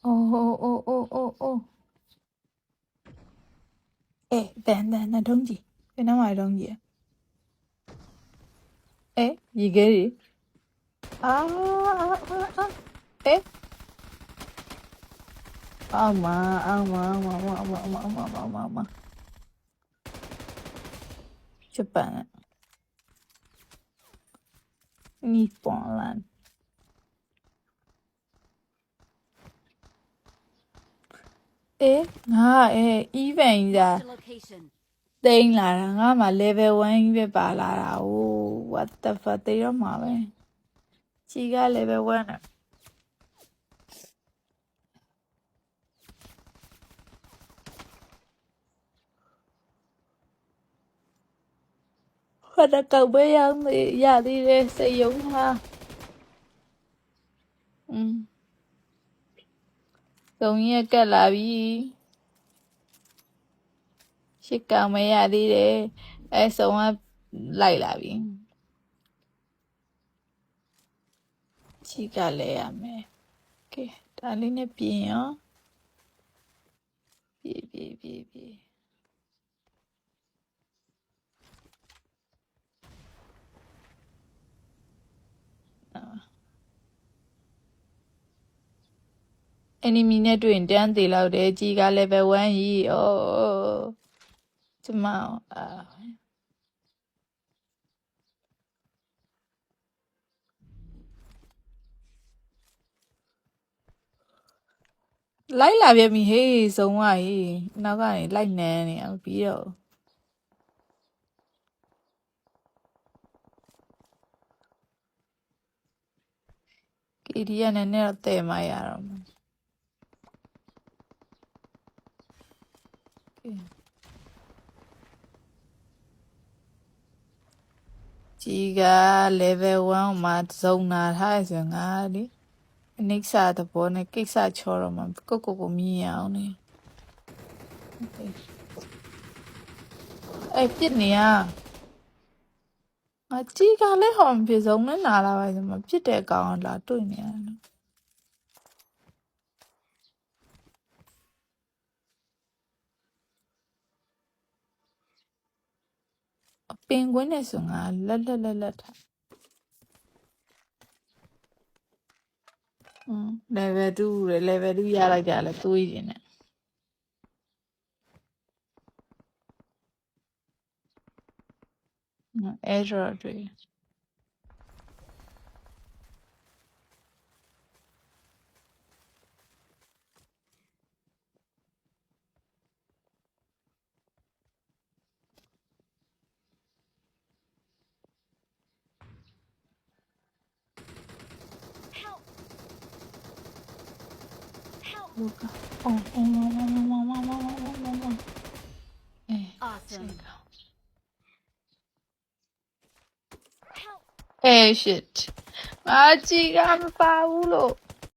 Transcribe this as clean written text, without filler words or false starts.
哦。哎，等同志，别那买同志。哎，一个人。哎，妈，这办了，你帮了。哎，even 的，顶来了，我嘛 level 1ပဲပါလာတာ哦 what the fuck တေတော့မှာပဲကြီးက level 1နဲ့ဟိုတကောက်ပဲရောက်နေရသေးတယ်စိတ်ယုံဟာ3ရက်ကက်လာပြီရှစ်ကောင်မရသေးတယ်အဲဆုံးကလိုက်လာပြီကြီးကလဲရမယ်ကဲဒါလေးနဲ့ပြင်ရောပြေenemy နဲ့တွေ့ရင်တန်းသေးလောက်တယ်ကြီးက level 1ကြီးကျမလိုက်လာပြန်ပြီဟေးဆုံးဝဟေးနောက်ကနေလိုက်နန်းနေအောင်ပြီးတော့KD ကနည်းနည်းတော့တဲ့မရတော့မှာကြီးက level 1မှာဇုံနာထားဆိုငါလေအနိစ္စသဘောနဲ့ကိစ္စချောတော့မှာကိုမြင်အောင်နေအဲ့ပြစ်နေရငါကြီးကလည်းဟောမဖြစ်ဆုံးနဲ့နာလာပါဆိုမှပြစ်တဲ့ကောင်လာတွေ့နေရတယ်ပင်ကွင်းနဲ့ဆိုငါလက်ထားlevel 2 level 2ရလိုက်ကြလဲသွေးခြင်းနဲ့အဲ့တော့တွေ့ဟုတ်ကshit ငါကြီးကမပါဘူးလို့